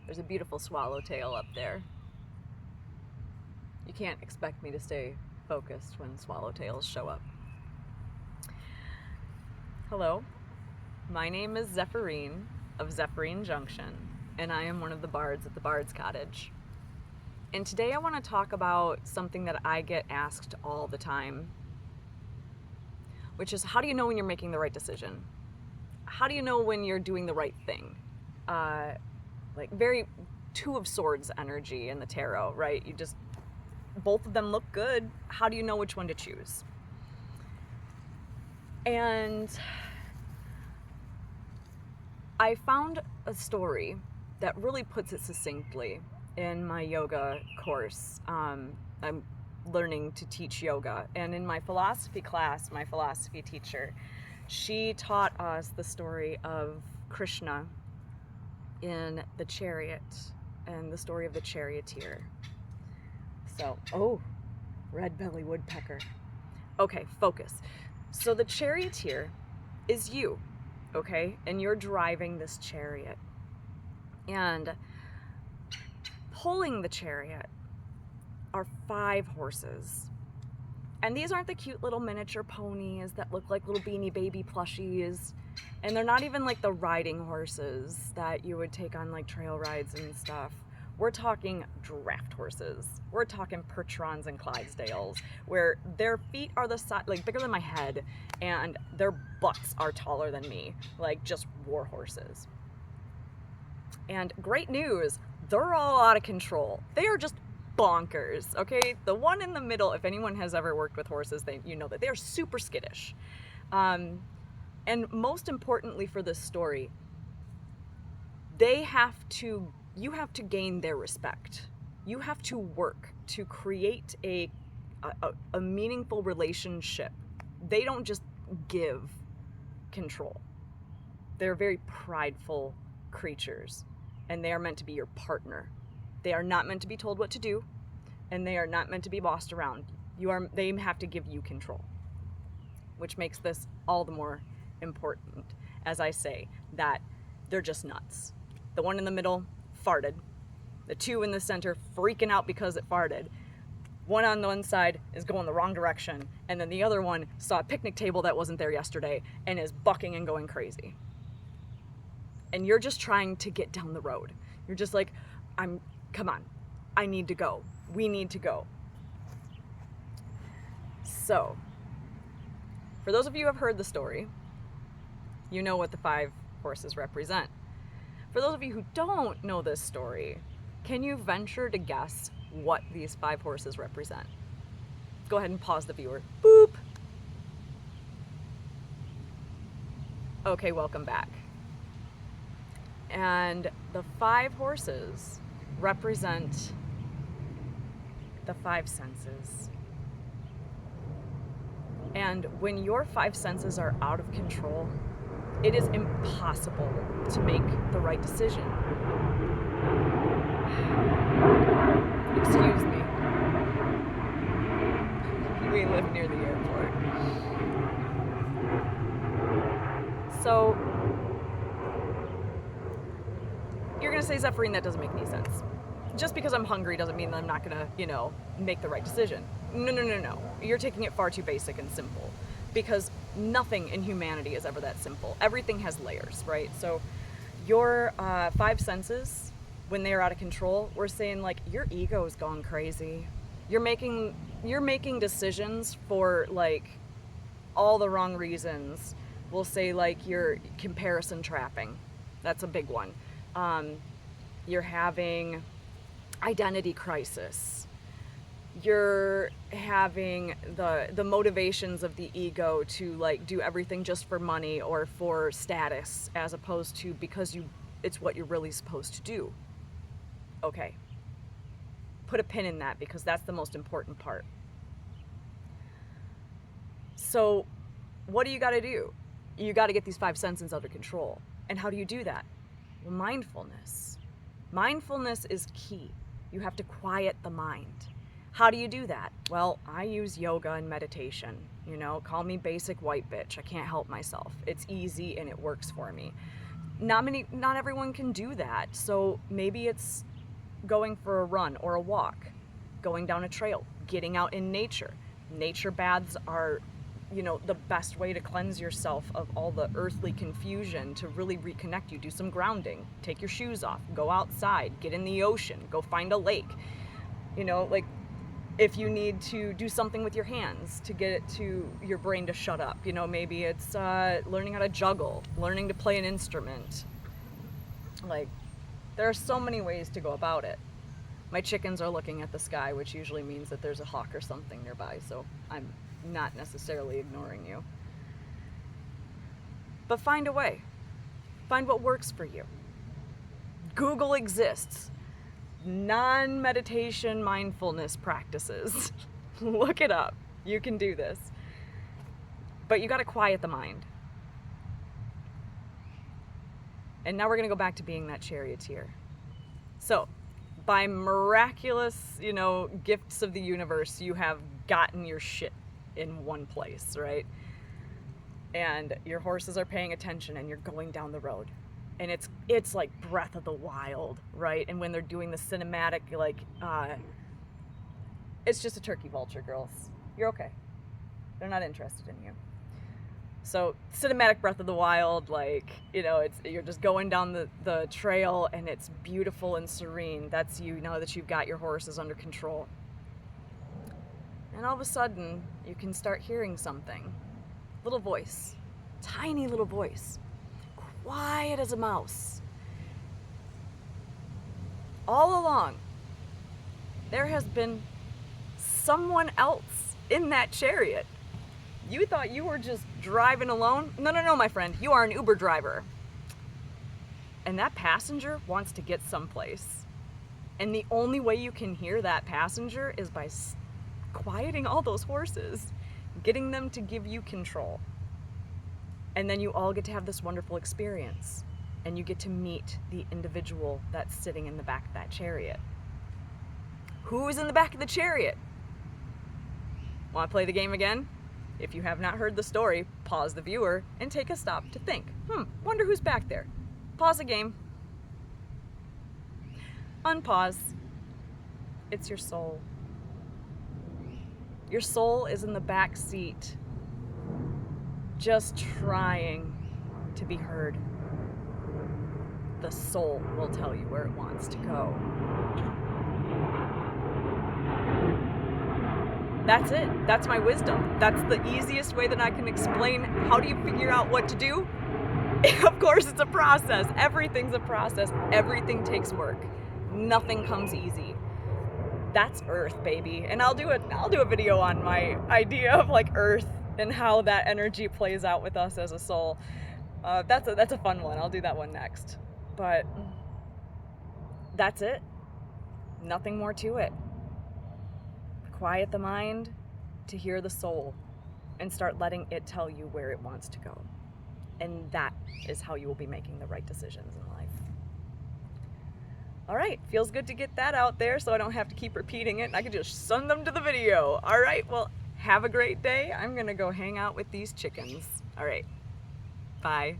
There's a beautiful swallowtail up there. You can't expect me to stay focused when swallowtails show up. Hello, my name is Zephyrine of Zephyrine Junction, and I am one of the bards at the Bards Cottage. And today I want to talk about something that I get asked all the time, which is, how do you know when you're making the right decision? How do you know when you're doing the right thing? Like very Two of Swords energy in the tarot, right? Both of them look good. How do you know which one to choose? And I found a story that really puts it succinctly in my yoga course. I'm learning to teach yoga, and in my philosophy class, my philosophy teacher, she taught us the story of Krishna in the chariot and the story of the charioteer. So, red belly woodpecker. Okay, focus. So the charioteer is you, okay? And you're driving this chariot. And pulling the chariot are 5 horses. And these aren't the cute little miniature ponies that look like little Beanie Baby plushies. And they're not even like the riding horses that you would take on like trail rides and stuff. We're talking draft horses. We're talking Percherons and Clydesdales, where their feet are the size, like bigger than my head, and their butts are taller than me, like just war horses. And great news, they're all out of control. They are just bonkers, okay? The one in the middle, if anyone has ever worked with horses, you know that they are super skittish. And most importantly for this story, you have to gain their respect. You have to work to create a meaningful relationship. They don't just give control. They're very prideful creatures, and they are meant to be your partner. They are not meant to be told what to do, and they are not meant to be bossed around. They have to give you control, which makes this all the more important, as I say, that they're just nuts. The one in the middle farted. The 2 in the center freaking out because it farted. One on one side is going the wrong direction, and then the other one saw a picnic table that wasn't there yesterday and is bucking and going crazy. And you're just trying to get down the road. You're just like, come on, I need to go. We need to go. So, for those of you who have heard the story, you know what the 5 horses represent. For those of you who don't know this story, can you venture to guess what these 5 horses represent? Go ahead and pause the viewer. Boop! Okay, welcome back. And the 5 horses represent the 5 senses. And when your 5 senses are out of control, it is impossible to make the right decision. Excuse me. We live near the airport. So, you're gonna say, Zephyrine, that doesn't make any sense. Just because I'm hungry doesn't mean that I'm not gonna, make the right decision. No. You're taking it far too basic and simple, because nothing in humanity is ever that simple. Everything has layers, right? So your 5 senses, when they are out of control, we're saying like your ego is going crazy. You're making decisions for like all the wrong reasons. We'll say like you're comparison trapping. That's a big one. You're having identity crisis. You're having the motivations of the ego to like do everything just for money or for status, as opposed to because it's what you're really supposed to do. Okay. Put a pin in that, because that's the most important part. So what do you got to do? You got to get these 5 senses under control. And how do you do that? Well, mindfulness. Mindfulness is key. You have to quiet the mind. How do you do that? Well, I use yoga and meditation. Call me basic white bitch. I can't help myself. It's easy and it works for me. Not everyone can do that. So maybe it's going for a run or a walk, going down a trail, getting out in nature. Nature baths are, the best way to cleanse yourself of all the earthly confusion, to really reconnect you. Do some grounding, take your shoes off, go outside, get in the ocean, go find a lake. Like, if you need to do something with your hands to get it to your brain to shut up, maybe it's learning how to juggle, learning to play an instrument. Like, there are so many ways to go about it. My chickens are looking at the sky, which usually means that there's a hawk or something nearby, so I'm not necessarily ignoring you. But find a way. Find what works for you. Google exists. Non-meditation mindfulness practices. Look it up. You can do this. But you got to quiet the mind. And now we're going to go back to being that charioteer. So, by miraculous, gifts of the universe, you have gotten your shit in one place, right? And your horses are paying attention and you're going down the road. And it's like Breath of the Wild, right? And when they're doing the cinematic, it's just a turkey vulture, girls. You're okay. They're not interested in you. So cinematic Breath of the Wild, you're just going down the trail and it's beautiful and serene. That's you know that you've got your horses under control. And all of a sudden, you can start hearing something. Little voice, tiny little voice, quiet as a mouse. All along, there has been someone else in that chariot. You thought you were just driving alone? No, my friend. You are an Uber driver. And that passenger wants to get someplace. And the only way you can hear that passenger is by quieting all those horses, getting them to give you control. And then you all get to have this wonderful experience. And you get to meet the individual that's sitting in the back of that chariot. Who is in the back of the chariot? Want to play the game again? If you have not heard the story, pause the viewer and take a stop to think. Wonder who's back there. Pause the game. Unpause. It's your soul. Your soul is in the back seat, just trying to be heard. The soul will tell you where it wants to go. That's it. That's my wisdom. That's the easiest way that I can explain. How do you figure out what to do? Of course, it's a process. Everything's a process. Everything takes work. Nothing comes easy. That's Earth, baby. And I'll do a video on my idea of Earth and how that energy plays out with us as a soul. That's a fun one. I'll do that one next. But that's it. Nothing more to it. Quiet the mind to hear the soul and start letting it tell you where it wants to go. And that is how you will be making the right decisions in life. All right, feels good to get that out there so I don't have to keep repeating it and I can just send them to the video. All right, well, have a great day. I'm gonna go hang out with these chickens. All right, bye.